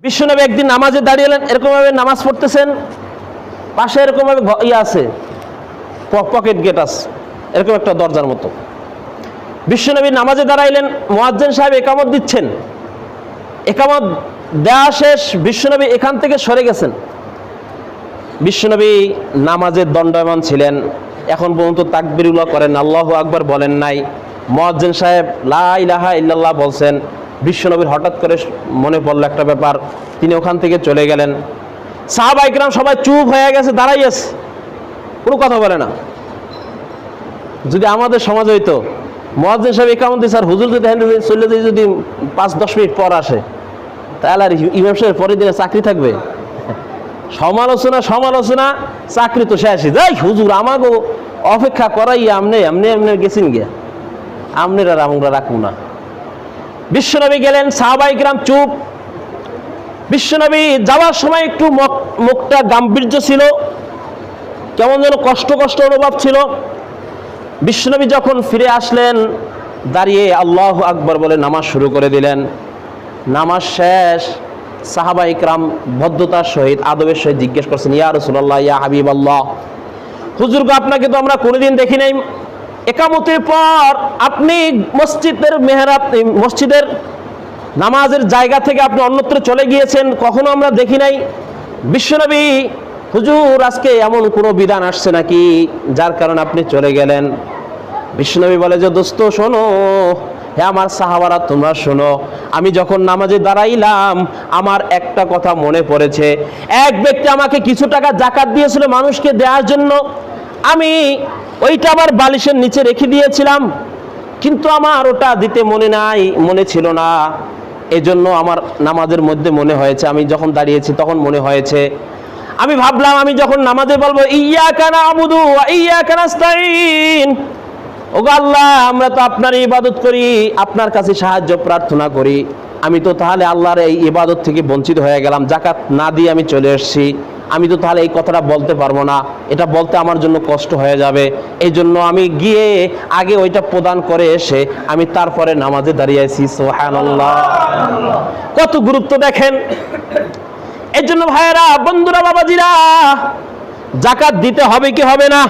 বিশ্বনবী একদিন নামাজে দাঁড়িয়েলেন, এরকম ভাবে নামাজ পড়তেছেন, পাশে এরকম ভাবে আছে, পকেট গেট আছে, এরকম একটা দরজার মতো। বিশ্বনবী নামাজে দাঁড়াইলেন, মুয়াজ্জিন সাহেব একামত দিচ্ছেন, একামত দেওয়া শেষ, বিশ্বনবী এখান থেকে সরে গেছেন। বিশ্বনবী নামাজের দণ্ডায়মান ছিলেন, এখন পর্যন্ত তাকবীরুল্লাহ করেন, আল্লাহু আকবার বলেন নাই। মুয়াজ্জিন সাহেব লা ইলাহা ইল্লাল্লাহ বলছেন। বিশ্বনবীর হঠাৎ করে মনে পড়ল একটা ব্যাপার, তিনি ওখান থেকে চলে গেলেন। সাহাবায়ে কেরাম সবাই চুপ হয়ে গেছে, দাঁড়াই আছে, কোনো কথা বলে না। যদি আমাদের সমাজ হইতো, মুয়াজ্জিন সাহেব একামত দিছে আর হুজুর যদি চলে যায়, যদি 5-10 মিনিট পর আসে, তাহলে আর ইমাম সাহেব পরের দিনে চাকরি থাকবে? সমালোচনা সমালোচনা, চাকরি তো শেষই। যাই হুজুর আমাকে অপেক্ষা করাই, আমনে গেছেন গিয়া, আমনের আর আমরা রাখবো না। বিশ্বনবী গেলেন, সাহাবায়ে কেরাম চুপ। বিশ্বনবী যাওয়ার সময় একটু মুখটা গাম্ভীর্য ছিল, কেমন যেন কষ্ট কষ্ট অনুভব ছিল। বিশ্বনবী যখন ফিরে আসলেন, দাঁড়িয়ে আল্লাহু আকবার বলে নামাজ শুরু করে দিলেন। নামাজ শেষ, সাহাবায়ে কেরাম ভদ্রতার সহিত, আদবের সহিত জিজ্ঞেস করছেন, ইয়া রাসূলুল্লাহ, ইয়া হাবিবাল্লাহ, হুজুর গো আপনাকে তো আমরা কোনোদিন দেখি নাই, একামতের পর আপনি মসজিদের মেহরাব, মসজিদের নামাজের জায়গা থেকে আপনি অন্যত্র চলে গিয়েছেন, কখনো আমরা দেখি নাই। বিশ্বনবী, হুজুর আজকে এমন কোনো বিধান আসছে নাকি যার কারণে আপনি চলে গেলেন? বিশ্বনবী বলে যে, দোস্ত শোনো, হে আমার সাহাবারা তোমরা শোনো, আমি যখন নামাজে দাঁড়াইলাম আমার একটা কথা মনে পড়েছে। এক ব্যক্তি আমাকে কিছু টাকা যাকাত দিয়েছিল মানুষকে দেওয়ার জন্য, আমি ওইটা আবার বালিশের নিচে রেখে দিয়েছিলাম, কিন্তু আমার ওটা দিতে মনে ছিল না। এজন্য আমার নামাজের মধ্যে মনে হয়েছে, আমি যখন দাঁড়িয়েছি তখন মনে হয়েছে, আমি ভাবলাম আমি যখন নামাজে বলবো ইয়্যাকা না'বুদু ওয়া ইয়্যাকা নাস্তাঈন, ওগো আল্লাহ আমরা তো আপনার ইবাদত করি, আপনার কাছে সাহায্য প্রার্থনা করি, আমি তো তাহলে আল্লাহর এই ইবাদত থেকে বঞ্চিত হয়ে গেলাম, যাকাত না দিয়ে আমি চলে এসেছি, আমি তো তাহলে এই কথাটা বলতে পারবো না, এটা বলতে আমার জন্য কষ্ট হয়ে যাবে। এই জন্য আমি গিয়ে আগে ওইটা প্রদান করে এসে আমি তারপরে নামাজে দাঁড়িয়েছি। সুবহানাল্লাহ, কত গুরুত্ব দেখেন। এর জন্য ভাইয়েরা, বন্ধুরা, বাবাজিরা, যাকাত দিতে হবে কি হবে না?